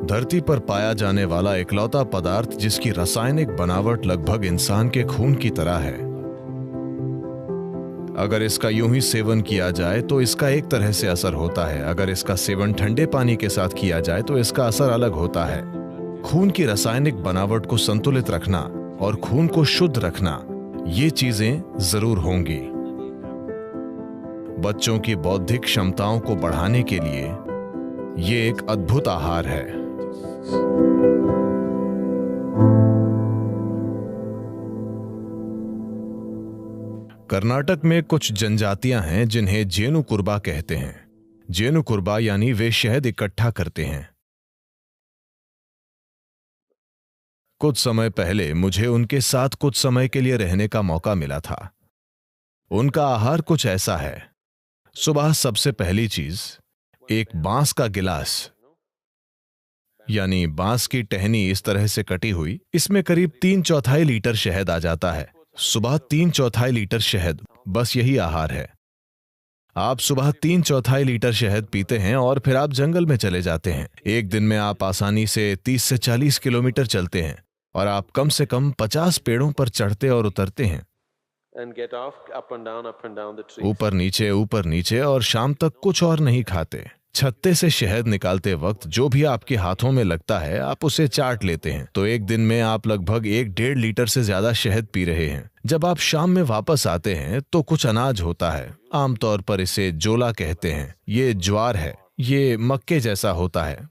धरती पर पाया जाने वाला इकलौता पदार्थ जिसकी रासायनिक बनावट लगभग इंसान के खून की तरह है। अगर इसका यूं ही सेवन किया जाए तो इसका एक तरह से असर होता है, अगर इसका सेवन ठंडे पानी के साथ किया जाए तो इसका असर अलग होता है। खून की रासायनिक बनावट को संतुलित रखना और खून को शुद्ध रखना, ये चीजें जरूर होंगी। बच्चों की बौद्धिक क्षमताओं को बढ़ाने के लिए ये एक अद्भुत आहार है। कर्नाटक में कुछ जनजातियां हैं जिन्हें जेनु कुर्बा कहते हैं। जेनु कुर्बा यानी वे शहद इकट्ठा करते हैं। कुछ समय पहले मुझे उनके साथ कुछ समय के लिए रहने का मौका मिला था। उनका आहार कुछ ऐसा है। सुबह सबसे पहली चीज एक बांस का गिलास, यानी बांस की टहनी इस तरह से कटी हुई, इसमें करीब 3/4 लीटर शहद आ जाता है। सुबह 3/4 लीटर शहद, बस यही आहार है। आप सुबह 3/4 लीटर शहद पीते हैं और फिर आप जंगल में चले जाते हैं। एक दिन में आप आसानी से 30 से 40 किलोमीटर चलते हैं और आप कम से कम 50 पेड़ों पर चढ़ते और उतरते हैं, ऊपर नीचे, और शाम तक कुछ और नहीं खाते। छत्ते से शहद निकालते वक्त जो भी आपके हाथों में लगता है आप उसे चाट लेते हैं। तो एक दिन में आप लगभग 1-1.5 लीटर से ज्यादा शहद पी रहे हैं। जब आप शाम में वापस आते हैं तो कुछ अनाज होता है, आमतौर पर इसे जोला कहते हैं। ये ज्वार है, ये मक्के जैसा होता है,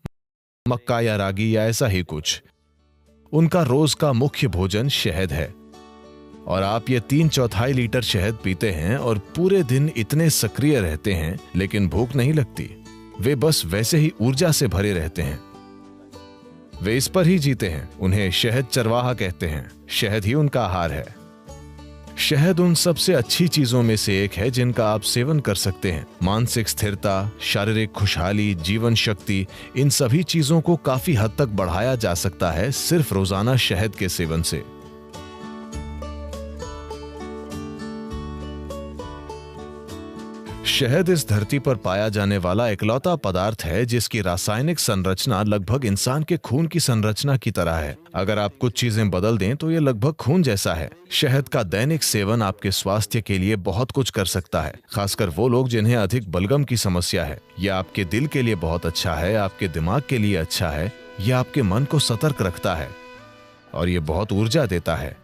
मक्का या रागी या ऐसा ही कुछ। उनका रोज का मुख्य भोजन शहद है और आप ये 3/4 लीटर शहद पीते हैं और पूरे दिन इतने सक्रिय रहते हैं, लेकिन भूख नहीं लगती। वे बस वैसे ही ऊर्जा से भरे रहते हैं। वे इस पर ही जीते हैं। उन्हें शहद चरवाहा कहते हैं। शहद ही उनका आहार है। शहद उन सबसे अच्छी चीजों में से एक है जिनका आप सेवन कर सकते हैं। मानसिक स्थिरता, शारीरिक खुशहाली, जीवन शक्ति, इन सभी चीजों को काफी हद तक बढ़ाया जा सकता है सिर्फ रोजाना शहद के सेवन से। शहद इस धरती पर पाया जाने वाला इकलौता पदार्थ है जिसकी रासायनिक संरचना लगभग इंसान के खून की संरचना की तरह है। अगर आप कुछ चीजें बदल दें तो ये लगभग खून जैसा है। शहद का दैनिक सेवन आपके स्वास्थ्य के लिए बहुत कुछ कर सकता है, खासकर वो लोग जिन्हें अधिक बलगम की समस्या है। यह आपके दिल के लिए बहुत अच्छा है, आपके दिमाग के लिए अच्छा है, यह आपके मन को सतर्क रखता है और ये बहुत ऊर्जा देता है।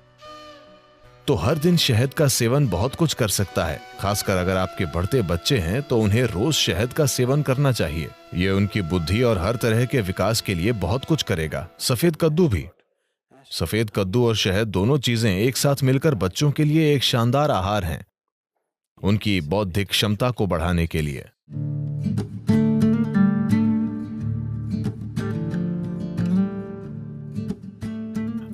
तो हर दिन शहद का सेवन बहुत कुछ कर सकता है। खासकर अगर आपके बढ़ते बच्चे हैं तो उन्हें रोज शहद का सेवन करना चाहिए। ये उनकी बुद्धि और हर तरह के विकास के लिए बहुत कुछ करेगा। सफेद कद्दू भी। सफेद कद्दू और शहद दोनों चीजें एक साथ मिलकर बच्चों के लिए एक शानदार आहार हैं, उनकी बौद्धिक क्षमता को बढ़ाने के लिए।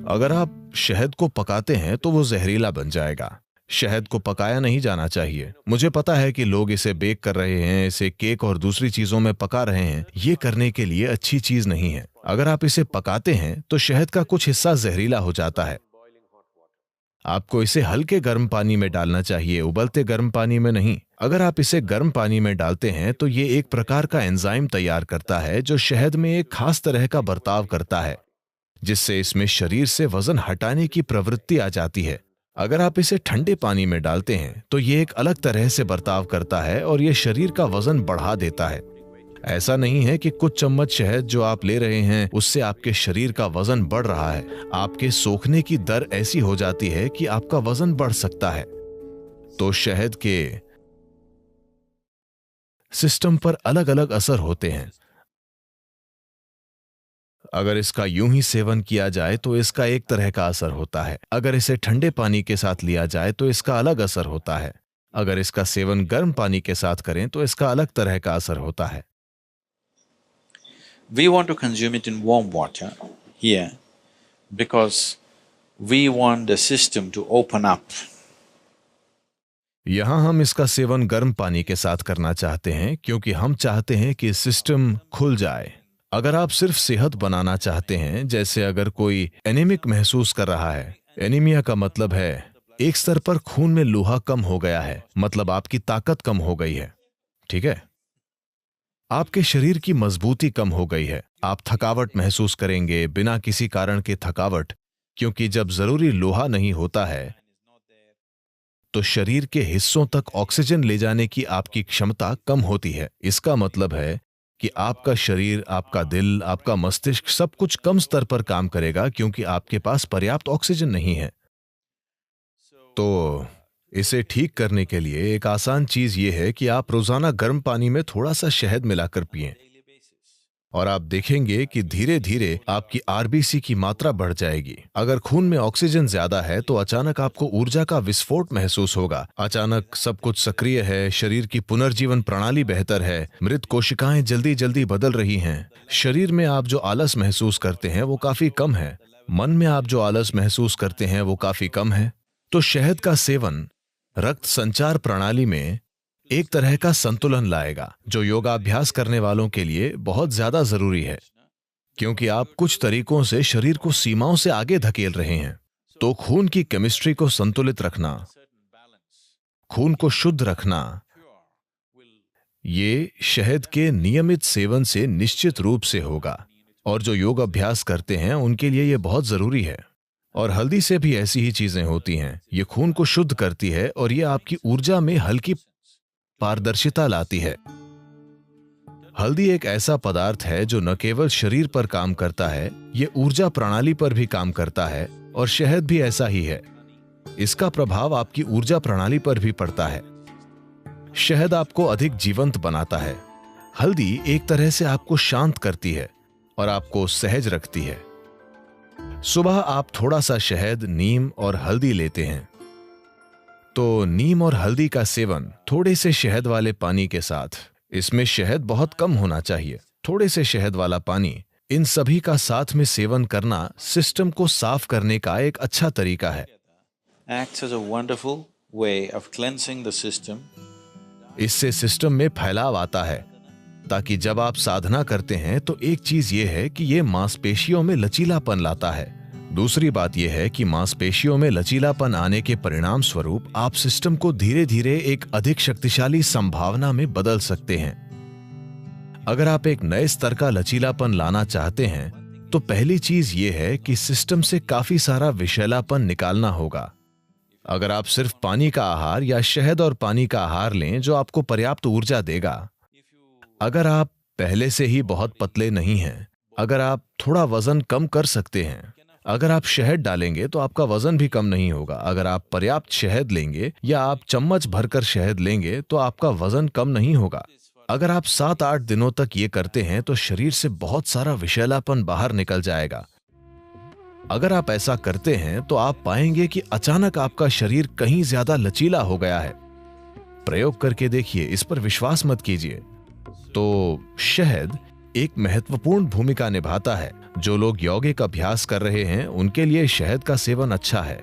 अगर आप शहद को पकाते हैं तो वो जहरीला बन जाएगा। शहद को पकाया नहीं जाना चाहिए। मुझे पता है कि लोग इसे बेक कर रहे हैं, इसे केक और दूसरी चीजों में पका रहे हैं। ये करने के लिए अच्छी चीज नहीं है। अगर आप इसे पकाते हैं तो शहद का कुछ हिस्सा जहरीला हो जाता है। आपको इसे हल्के गर्म पानी में डालना चाहिए, उबलते गर्म पानी में नहीं। अगर आप इसे गर्म पानी में डालते हैं तो ये एक प्रकार का एंजाइम तैयार करता है जो शहद में एक खास तरह का बर्ताव करता है, जिससे इसमें शरीर से वजन हटाने की प्रवृत्ति आ जाती है। अगर आप इसे ठंडे पानी में डालते हैं तो ये एक अलग तरह से बर्ताव करता है और ये शरीर का वजन बढ़ा देता है। ऐसा नहीं है कि कुछ चम्मच शहद जो आप ले रहे हैं उससे आपके शरीर का वजन बढ़ रहा है। आपके सोखने की दर ऐसी हो जाती है कि आपका वजन बढ़ सकता है। तो शहद के सिस्टम पर अलग अलग असर होते हैं। अगर इसका यूं ही सेवन किया जाए तो इसका एक तरह का असर होता है। अगर इसे ठंडे पानी के साथ लिया जाए तो इसका अलग असर होता है। अगर इसका सेवन गर्म पानी के साथ करें तो इसका अलग तरह का असर होता है। We want to consume it in warm water here because we want the system to open up. यहां हम इसका सेवन गर्म पानी के साथ करना चाहते हैं क्योंकि हम चाहते हैं कि सिस्टम खुल जाए। अगर आप सिर्फ सेहत बनाना चाहते हैं, जैसे अगर कोई एनीमिक महसूस कर रहा है, एनीमिया का मतलब है एक स्तर पर खून में लोहा कम हो गया है, मतलब आपकी ताकत कम हो गई है, ठीक है? आपके शरीर की मजबूती कम हो गई है। आप थकावट महसूस करेंगे, बिना किसी कारण के थकावट, क्योंकि जब जरूरी लोहा नहीं होता है तो शरीर के हिस्सों तक ऑक्सीजन ले जाने की आपकी क्षमता कम होती है। इसका मतलब है कि आपका शरीर, आपका दिल, आपका मस्तिष्क सब कुछ कम स्तर पर काम करेगा क्योंकि आपके पास पर्याप्त ऑक्सीजन नहीं है। तो इसे ठीक करने के लिए एक आसान चीज यह है कि आप रोजाना गर्म पानी में थोड़ा सा शहद मिलाकर पिएं और आप देखेंगे कि धीरे धीरे आपकी आरबीसी की मात्रा बढ़ जाएगी। अगर खून में ऑक्सीजन ज्यादा है तो अचानक आपको ऊर्जा का विस्फोट महसूस होगा। अचानक सब कुछ सक्रिय है, शरीर की पुनर्जीवन प्रणाली बेहतर है, मृत कोशिकाएं जल्दी जल्दी बदल रही हैं। शरीर में आप जो आलस महसूस करते हैं वो काफी कम है, मन में आप जो आलस महसूस करते हैं वो काफी कम है। तो शहद का सेवन रक्त संचार प्रणाली में एक तरह का संतुलन लाएगा, जो योगाभ्यास करने वालों के लिए बहुत ज्यादा जरूरी है, क्योंकि आप कुछ तरीकों से शरीर को सीमाओं से आगे धकेल रहे हैं। तो खून की केमिस्ट्री को संतुलित रखना, खून को शुद्ध रखना, ये शहद के नियमित सेवन से निश्चित रूप से होगा, और जो योग अभ्यास करते हैं उनके लिए यह बहुत जरूरी है। और हल्दी से भी ऐसी ही चीजें होती हैं। ये खून को शुद्ध करती है और ये आपकी ऊर्जा में हल्की पारदर्शिता लाती है। हल्दी एक ऐसा पदार्थ है जो न केवल शरीर पर काम करता है, ये ऊर्जा प्रणाली पर भी काम करता है, और शहद भी ऐसा ही है। इसका प्रभाव आपकी ऊर्जा प्रणाली पर भी पड़ता है। शहद आपको अधिक जीवंत बनाता है। हल्दी एक तरह से आपको शांत करती है और आपको सहज रखती है। सुबह आप थोड़ा सा शहद, नीम और हल्दी लेते हैं, तो नीम और हल्दी का सेवन थोड़े से शहद वाले पानी के साथ, इसमें शहद बहुत कम होना चाहिए, थोड़े से शहद वाला पानी, इन सभी का साथ में सेवन करना सिस्टम को साफ करने का एक अच्छा तरीका है। Acts as a wonderful way of cleansing the system. इससे सिस्टम में फैलाव आता है, ताकि जब आप साधना करते हैं तो एक चीज ये है कि ये मांसपेशियों में लचीलापन लाता है। दूसरी बात यह है कि मांसपेशियों में लचीलापन आने के परिणाम स्वरूप आप सिस्टम को धीरे धीरे एक अधिक शक्तिशाली संभावना में बदल सकते हैं। अगर आप एक नए स्तर का लचीलापन लाना चाहते हैं तो पहली चीज यह है कि सिस्टम से काफी सारा विषैलापन निकालना होगा। अगर आप सिर्फ पानी का आहार या शहद और पानी का आहार लें जो आपको पर्याप्त ऊर्जा देगा, अगर आप पहले से ही बहुत पतले नहीं हैं, अगर आप थोड़ा वजन कम कर सकते हैं, अगर आप शहद डालेंगे तो आपका वजन भी कम नहीं होगा। अगर आप पर्याप्त शहद लेंगे या आप चम्मच भरकर शहद लेंगे तो आपका वजन कम नहीं होगा। अगर आप 7-8 दिनों तक ये करते हैं तो शरीर से बहुत सारा विषैलापन बाहर निकल जाएगा। अगर आप ऐसा करते हैं तो आप पाएंगे कि अचानक आपका शरीर कहीं ज्यादा लचीला हो गया है। प्रयोग करके देखिए, इस पर विश्वास मत कीजिए। तो शहद एक महत्वपूर्ण भूमिका निभाता है। जो लोग यौगिक अभ्यास कर रहे हैं उनके लिए शहद का सेवन अच्छा है।